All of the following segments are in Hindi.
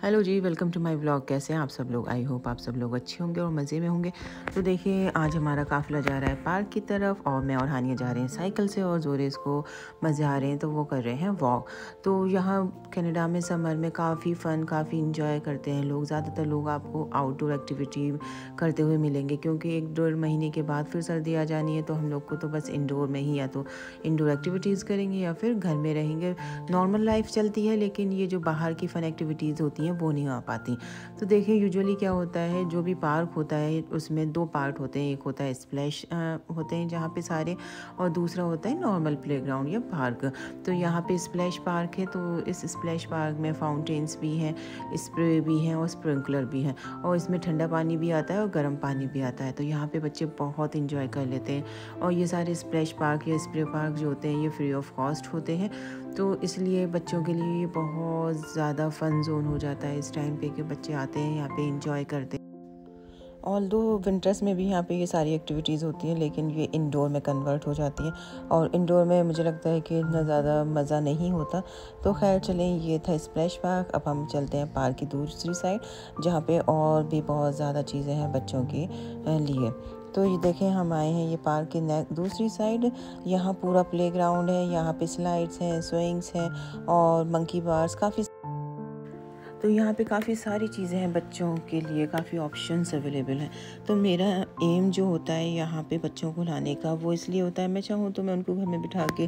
हेलो जी, वेलकम टू माय व्लॉग। कैसे हैं आप सब लोग? आई होप आप सब लोग अच्छे होंगे और मज़े में होंगे। तो देखिए, आज हमारा काफ़िला जा रहा है पार्क की तरफ और मैं और हानिया जा रहे हैं साइकिल से और जोरेस को मज़े आ रहे हैं तो वो कर रहे हैं वॉक। तो यहाँ कनाडा में समर में काफ़ी फ़न, काफ़ी इंजॉय करते हैं लोग। ज़्यादातर लोग आपको आउटडोर एक्टिविटी करते हुए मिलेंगे क्योंकि 1-1.5 महीने के बाद फिर सर्दी आ जानी है, तो हम लोग को तो बस इंडोर में ही या तो इंडोर एक्टिविटीज़ करेंगे या फिर घर में रहेंगे। नॉर्मल लाइफ चलती है, लेकिन ये जो बाहर की फ़न एक्टिविटीज़ होती हैं वो नहीं आ पाती। तो देखिए, यूजुअली क्या होता है, जो भी पार्क होता है उसमें 2 पार्ट होते हैं। एक होता है स्प्लैश होते हैं जहाँ पे सारे, और दूसरा होता है नॉर्मल प्लेग्राउंड या पार्क। तो यहाँ पे स्प्लैश पार्क है, तो इस स्प्लैश पार्क में फाउंटेन्स भी हैं, स्प्रे भी हैं और स्प्रिंकलर भी हैं, और इसमें ठंडा पानी भी आता है और गर्म पानी भी आता है। तो यहाँ पे बच्चे बहुत इंजॉय कर लेते हैं। और ये सारे स्प्लैश पार्क या स्प्रे पार्क जो होते हैं ये फ्री ऑफ कॉस्ट होते हैं, तो इसलिए बच्चों के लिए ये बहुत ज़्यादा फ़न ज़ोन हो जाता है इस टाइम पे कि बच्चे आते हैं यहाँ पे इंजॉय करते हैं। ऑल्दो विंटर्स में भी यहाँ पे ये सारी एक्टिविटीज़ होती हैं, लेकिन ये इंडोर में कन्वर्ट हो जाती हैं और इंडोर में मुझे लगता है कि इतना ज़्यादा मज़ा नहीं होता। तो खैर चलें, ये था स्प्लैश पार्क। अब हम चलते हैं पार्क की दूसरी साइड जहाँ पे और भी बहुत ज़्यादा चीज़ें हैं बच्चों के लिए। तो ये देखें, हम आए हैं ये पार्क की दूसरी साइड। यहाँ पूरा प्लेग्राउंड है, यहाँ पे स्लाइड्स हैं, स्विंग्स हैं और मंकी बार्स काफ़ी। तो यहाँ पे काफ़ी सारी चीज़ें हैं बच्चों के लिए, काफ़ी ऑप्शंस अवेलेबल हैं। तो मेरा एम जो होता है यहाँ पे बच्चों को लाने का, वो इसलिए होता है, मैं चाहूँ तो मैं उनको घर में बिठा के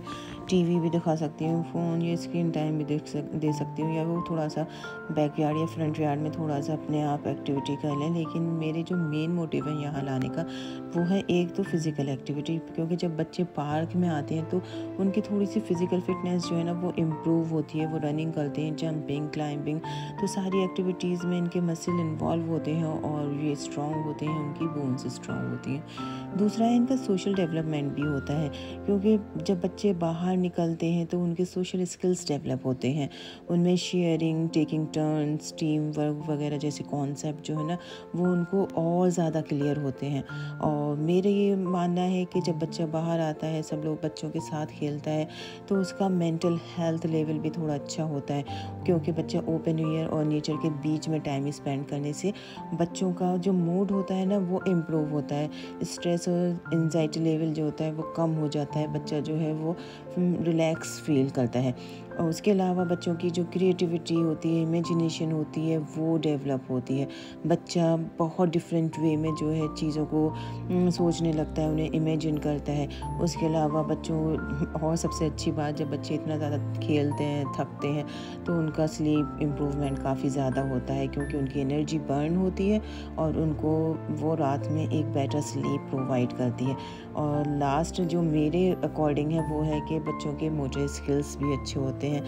टीवी भी दिखा सकती हूँ, फ़ोन या स्क्रीन टाइम भी दे सकती हूँ, या वो थोड़ा सा बैकयार्ड या फ्रंट यार्ड में थोड़ा सा अपने आप एक्टिविटी कर लें। लेकिन मेरे जो मेन मोटिव है यहाँ लाने का, वो है एक तो फ़िज़िकल एक्टिविटी, क्योंकि जब बच्चे पार्क में आते हैं तो उनकी थोड़ी सी फ़िज़िकल फ़िटनेस जो है ना वो इम्प्रूव होती है। वो रनिंग करते हैं, जंपिंग, क्लाइंबिंग, तो सारी एक्टिविटीज़ में इनके मसल इन्वॉल्व होते हैं और ये स्ट्रॉन्ग होते हैं, उनकी बोन्स स्ट्रॉन्ग होती हैं। दूसरा है इनका सोशल डेवलपमेंट भी होता है, क्योंकि जब बच्चे बाहर निकलते हैं तो उनके सोशल स्किल्स डेवलप होते हैं। उनमें sharing, taking turns, team work वगैरह जैसे कॉन्सेप्ट जो है ना वो उनको और ज़्यादा क्लियर होते हैं। और मेरे ये मानना है कि जब बच्चा बाहर आता है, सब लोग बच्चों के साथ खेलता है, तो उसका मेंटल हेल्थ लेवल भी थोड़ा अच्छा होता है, क्योंकि बच्चा ओपन एयर और नेचर के बीच में टाइम स्पेंड करने से बच्चों का जो मूड होता है ना वो इम्प्रूव होता है। स्ट्रेस और एंजाइटी लेवल जो होता है वो कम हो जाता है, बच्चा जो है वो रिलैक्स फील करता है। और उसके अलावा बच्चों की जो क्रिएटिविटी होती है, इमेजिनेशन होती है, वो डेवलप होती है। बच्चा बहुत डिफरेंट वे में जो है चीज़ों को सोचने लगता है, उन्हें इमेजिन करता है। उसके अलावा बच्चों, और सबसे अच्छी बात, जब बच्चे इतना ज़्यादा खेलते हैं, थकते हैं, तो उनका स्लीप इम्प्रूवमेंट काफ़ी ज़्यादा होता है, क्योंकि उनकी एनर्जी बर्न होती है और उनको वो रात में एक बेटर स्लीप प्रोवाइड करती है। और लास्ट जो मेरे अकॉर्डिंग है वो है कि बच्चों के मोटर स्किल्स भी अच्छे होते हैं,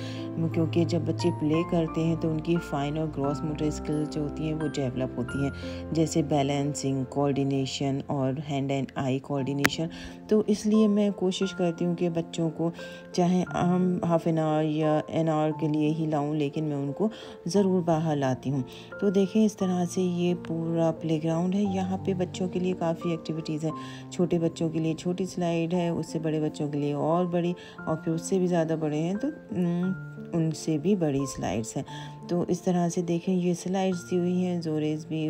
क्योंकि जब बच्चे प्ले करते हैं तो उनकी फाइन और ग्रॉस मोटर स्किल्स जो होती हैं वो डेवलप होती हैं, जैसे बैलेंसिंग, कोऑर्डिनेशन और हैंड एंड आई कोऑर्डिनेशन। तो इसलिए मैं कोशिश करती हूँ कि बच्चों को चाहे हम हाफ एन आवर या एन आवर के लिए ही लाऊं, लेकिन मैं उनको ज़रूर बाहर लाती हूँ। तो देखें, इस तरह से ये पूरा प्लेग्राउंड है। यहाँ पे बच्चों के लिए काफ़ी एक्टिविटीज़ हैं। छोटे बच्चों के लिए छोटी स्लाइड है, उससे बड़े बच्चों के लिए और बड़ी, और फिर उससे भी ज़्यादा बड़े हैं तो उनसे भी बड़ी स्लाइड्स हैं। तो इस तरह से देखें, ये स्लाइड्स दी हुई हैं। जोरेस भी,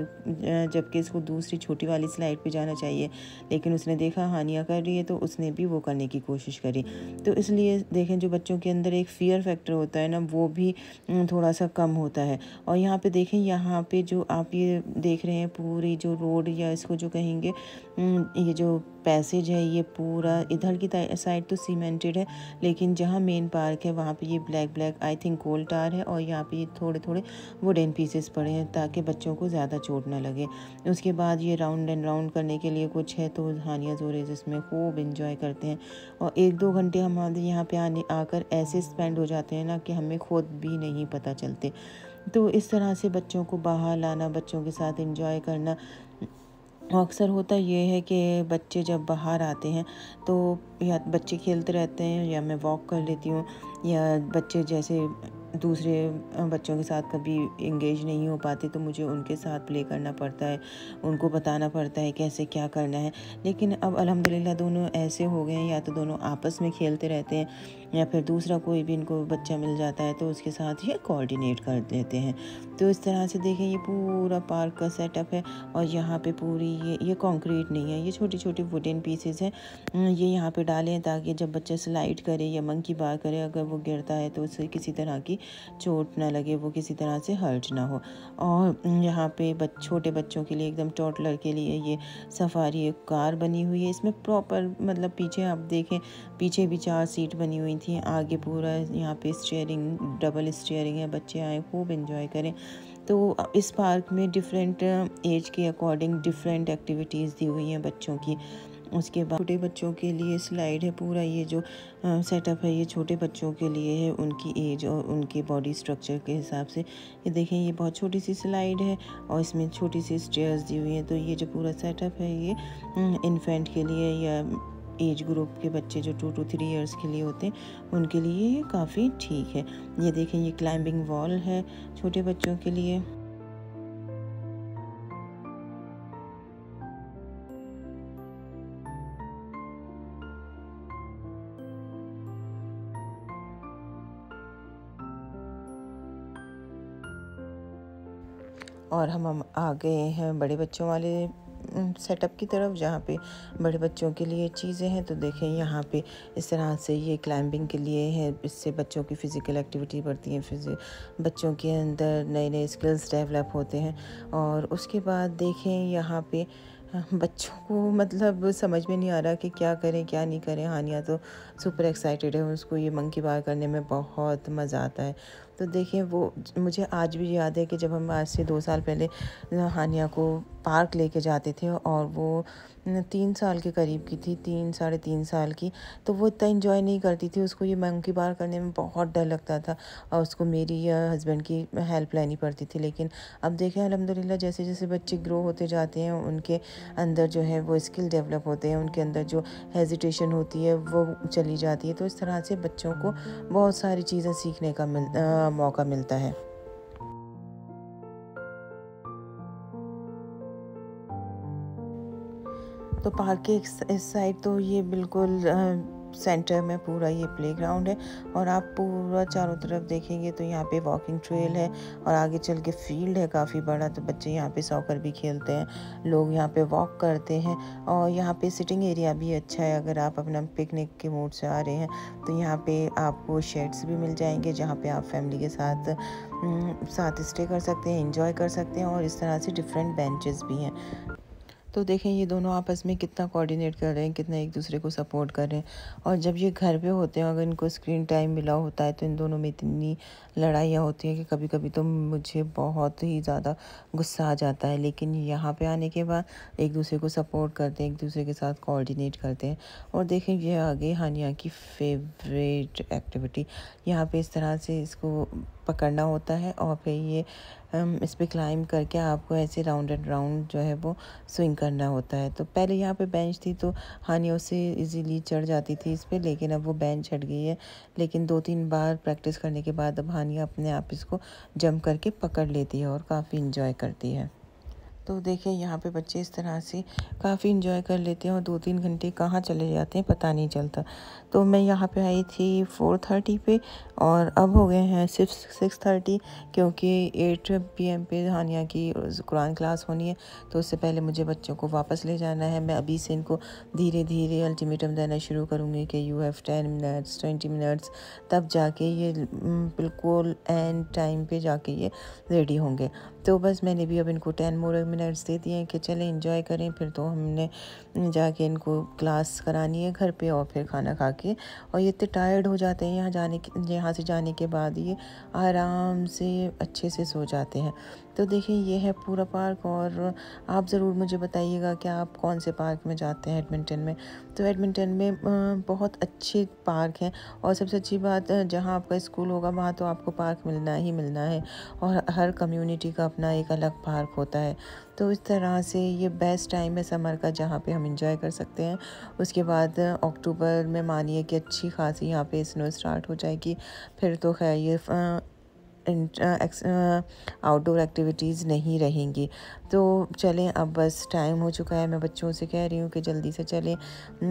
जबकि इसको दूसरी छोटी वाली स्लाइड पे जाना चाहिए, लेकिन उसने देखा हानिया कर रही है तो उसने भी वो करने की कोशिश करी। तो इसलिए देखें, जो बच्चों के अंदर एक फ़ियर फैक्टर होता है ना वो भी थोड़ा सा कम होता है। और यहाँ पे देखें, यहाँ पे जो आप ये देख रहे हैं पूरी जो रोड, या इसको जो कहेंगे ये जो पैसेज है, ये पूरा इधर की साइड तो सीमेंटेड है, लेकिन जहाँ मेन पार्क है वहाँ पे ये ब्लैक आई थिंक कोल टार है, और यहाँ पे ये थोड़े थोड़े वुडन पीसेस पड़े हैं ताकि बच्चों को ज़्यादा चोट ना लगे। उसके बाद ये राउंड एंड राउंड करने के लिए कुछ है, तो हानिया जोरेस इसमें खूब इंजॉय करते हैं। और 1-2 घंटे हमारे यहाँ पे आकर ऐसे स्पेंड हो जाते हैं ना कि हमें खुद भी नहीं पता चलते। तो इस तरह से बच्चों को बाहर लाना, बच्चों के साथ इंजॉय करना, अक्सर होता ये है कि बच्चे जब बाहर आते हैं तो या बच्चे खेलते रहते हैं, या मैं वॉक कर लेती हूँ, या बच्चे जैसे दूसरे बच्चों के साथ कभी इंगेज नहीं हो पाती, तो मुझे उनके साथ प्ले करना पड़ता है, उनको बताना पड़ता है कैसे क्या करना है। लेकिन अब अल्हम्दुलिल्लाह दोनों ऐसे हो गए हैं, या तो दोनों आपस में खेलते रहते हैं या फिर दूसरा कोई भी इनको बच्चा मिल जाता है तो उसके साथ ये कोऑर्डिनेट कर देते हैं। तो इस तरह से देखें ये पूरा पार्क का सेटअप है। और यहाँ पे पूरी ये कंक्रीट नहीं है, ये छोटी छोटी वुडन पीसेस हैं। ये यहाँ पे डाले हैं ताकि जब बच्चा स्लाइड करे या मंकी बार करे, अगर वो गिरता है तो उसे किसी तरह की चोट ना लगे, वो किसी तरह से हर्ट ना हो। और यहाँ पे छोटे बच्चों के लिए, एकदम टॉडलर के लिए ये सफारी एक कार बनी हुई है। इसमें प्रॉपर मतलब पीछे आप देखें, पीछे भी 4 सीट बनी हुई थी, आगे पूरा यहाँ पे स्टीयरिंग, डबल स्टीयरिंग है। बच्चे आए खूब एंजॉय करें। तो इस पार्क में डिफरेंट एज के अकॉर्डिंग डिफरेंट एक्टिविटीज़ दी हुई हैं बच्चों की। उसके बाद छोटे बच्चों के लिए स्लाइड है। पूरा ये जो सेटअप है ये छोटे बच्चों के लिए है, उनकी एज और उनके बॉडी स्ट्रक्चर के हिसाब से। ये देखें ये बहुत छोटी सी स्लाइड है और इसमें छोटी सी स्टेयर्स दी हुई हैं। तो ये जो पूरा सेटअप है ये इन्फेंट के लिए या एज ग्रुप के बच्चे जो 2 to 3 ईयर्स के लिए होते हैं उनके लिए ये काफ़ी ठीक है। ये देखें ये क्लाइंबिंग वॉल है छोटे बच्चों के लिए। और हम आ गए हैं बड़े बच्चों वाले सेटअप की तरफ, जहाँ पे बड़े बच्चों के लिए चीज़ें हैं। तो देखें यहाँ पे इस तरह से ये क्लाइंबिंग के लिए है, इससे बच्चों की फ़िज़िकल एक्टिविटी बढ़ती है, बच्चों के अंदर नए नए स्किल्स डेवलप होते हैं। और उसके बाद देखें यहाँ पे बच्चों को मतलब समझ में नहीं आ रहा कि क्या करें क्या नहीं करें। हानिया तो सुपर एक्साइटेड है, उसको ये मंकी बार करने में बहुत मज़ा आता है। तो देखें वो मुझे आज भी याद है कि जब हम आज से 2 साल पहले हानिया को पार्क लेके जाते थे और वो 3 साल के करीब की थी, 3 साढ़े 3 साल की, तो वो इतना इंजॉय नहीं करती थी। उसको ये मंकी बार करने में बहुत डर लगता था और उसको मेरी या हस्बैंड की हेल्प लेनी पड़ती थी। लेकिन अब देखें अल्हम्दुलिल्लाह जैसे जैसे बच्चे ग्रो होते जाते हैं उनके अंदर जो है वो स्किल डेवलप होते हैं, उनके अंदर जो हेजिटेशन होती है वो चली जाती है। तो इस तरह से बच्चों को बहुत सारी चीज़ें सीखने का मौका मिलता है। तो पार्क के इस साइड तो ये बिल्कुल सेंटर में पूरा ये प्लेग्राउंड है। और आप पूरा चारों तरफ देखेंगे तो यहाँ पे वॉकिंग ट्रेल है और आगे चल के फील्ड है काफ़ी बड़ा। तो बच्चे यहाँ पे सॉकर भी खेलते हैं, लोग यहाँ पे वॉक करते हैं। और यहाँ पे सिटिंग एरिया भी अच्छा है, अगर आप अपना पिकनिक के मूड से आ रहे हैं तो यहाँ पे आपको शेड्स भी मिल जाएंगे जहाँ पे आप फैमिली के साथ स्टे कर सकते हैं, एंजॉय कर सकते हैं। और इस तरह से डिफरेंट बेंचेस भी हैं। तो देखें ये दोनों आपस में कितना कोऑर्डिनेट कर रहे हैं, कितना एक दूसरे को सपोर्ट कर रहे हैं। और जब ये घर पे होते हैं, अगर इनको स्क्रीन टाइम मिला होता है तो इन दोनों में इतनी लड़ाइयाँ होती हैं कि कभी कभी तो मुझे बहुत ही ज़्यादा गुस्सा आ जाता है। लेकिन यहाँ पे आने के बाद एक दूसरे को सपोर्ट करते हैं, एक दूसरे के साथ कोऑर्डिनेट करते हैं। और देखें ये आगे हानिया की फेवरेट एक्टिविटी, यहाँ पे इस तरह से इसको पकड़ना होता है और फिर ये इस पे क्लाइंब करके आपको ऐसे राउंड एंड राउंड जो है वो स्विंग करना होता है। तो पहले यहाँ पे बेंच थी तो हानिया उससे इजीली चढ़ जाती थी इस पे, लेकिन अब वो बेंच हट गई है। लेकिन 2-3 बार प्रैक्टिस करने के बाद अब हानिया अपने आप इसको जंप करके पकड़ लेती है और काफ़ी इंजॉय करती है। तो देखिए यहाँ पे बच्चे इस तरह से काफ़ी इंजॉय कर लेते हैं और 2-3 घंटे कहाँ चले जाते हैं पता नहीं चलता। तो मैं यहाँ पे आई थी 4:30 पे और अब हो गए हैं सिर्फ 6:30, क्योंकि 8 PM पे हानिया की कुरान क्लास होनी है। तो उससे पहले मुझे बच्चों को वापस ले जाना है। मैं अभी से इनको धीरे धीरे अल्टीमेटम देना शुरू करूँगी कि यू हैव 10 मिनट्स 20 मिनट्स, तब जाके ये बिल्कुल एंड टाइम पे जाके ये रेडी होंगे। तो बस मैंने भी अब इनको 10 मोर मिनट्स दे दिए हैं कि चलें एंजॉय करें। फिर तो हमने जाके इनको क्लास करानी है घर पे और फिर खाना खा के। और ये इतने टायर्ड हो जाते हैं यहाँ से जाने के बाद, ये आराम से अच्छे से सो जाते हैं। तो देखिए ये है पूरा पार्क। और आप ज़रूर मुझे बताइएगा कि आप कौन से पार्क में जाते हैं एडमिंटन में। तो एडमिंटन में बहुत अच्छे पार्क हैं और सबसे अच्छी बात जहाँ आपका स्कूल होगा वहाँ तो आपको पार्क मिलना ही मिलना है। और हर कम्युनिटी का अपना एक अलग पार्क होता है। तो इस तरह से ये बेस्ट टाइम है समर का जहाँ पे हम इंजॉय कर सकते हैं। उसके बाद अक्टूबर में मानिए कि अच्छी खासी यहाँ पे स्नो स्टार्ट हो जाएगी। फिर तो खैर ये आउटडोर एक्टिविटीज़ नहीं रहेंगी। तो चलें, अब बस टाइम हो चुका है, मैं बच्चों से कह रही हूँ कि जल्दी से चलें,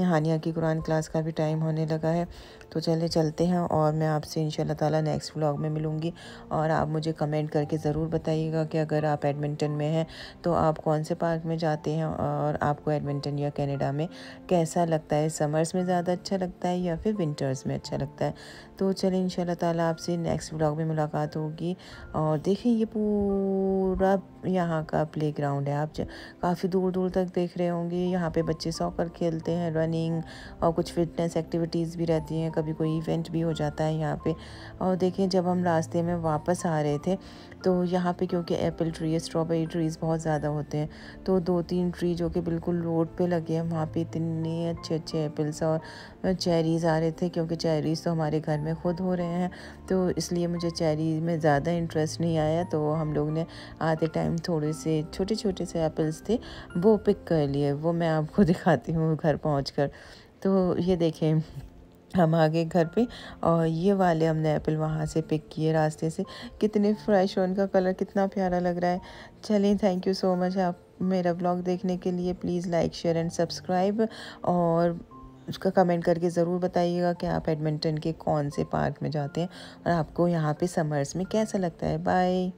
हानिया की कुरान क्लास का भी टाइम होने लगा है। तो चलते हैं और मैं आपसे इंशाल्लाह ताला नेक्स्ट व्लॉग में मिलूँगी। और आप मुझे कमेंट करके ज़रूर बताइएगा कि अगर आप एडमिंटन में हैं तो आप कौन से पार्क में जाते हैं और आपको एडमिंटन या कनाडा में कैसा लगता है, समर्स में ज़्यादा अच्छा लगता है या फिर विंटर्स में अच्छा लगता है। तो चलें, इंशाल्लाह ताला आपसे नेक्स्ट व्लॉग में मुलाकात होगी। और देखें, ये पूरा यहाँ का प्लेग्राउंड है, आप काफ़ी दूर दूर तक देख रहे होंगे। यहाँ पे बच्चे सॉकर खेलते हैं, रनिंग और कुछ फिटनेस एक्टिविटीज़ भी रहती हैं, कभी कोई इवेंट भी हो जाता है यहाँ पे। और देखें, जब हम रास्ते में वापस आ रहे थे तो यहाँ पे क्योंकि एप्पल ट्री, स्ट्रॉबेरी ट्रीज़ बहुत ज़्यादा होते हैं, तो 2-3 ट्री जो कि बिल्कुल रोड पे लगे हैं, वहाँ पे इतने अच्छे अच्छे एप्पल्स और चेरीज़ आ रहे थे। क्योंकि चेरीज़ तो हमारे घर में खुद हो रहे हैं, तो इसलिए मुझे चेरी में ज़्यादा इंटरेस्ट नहीं आया। तो हम लोग ने आते टाइम थोड़े से छोटे छोटे से एप्पल्स थे, वो पिक कर लिए। वो मैं आपको दिखाती हूँ घर पहुँचकर। तो ये देखें, हम आ गए घर पे और ये वाले हमने एप्पल वहाँ से पिक किए रास्ते से। कितने फ्रेश, और उनका कलर कितना प्यारा लग रहा है। चलें, थैंक यू सो मच आप मेरा व्लॉग देखने के लिए। Please like, share and subscribe, और उसका कमेंट करके ज़रूर बताइएगा कि आप एडमिंटन के कौन से पार्क में जाते हैं और आपको यहाँ पे समर्स में कैसा लगता है। बाय।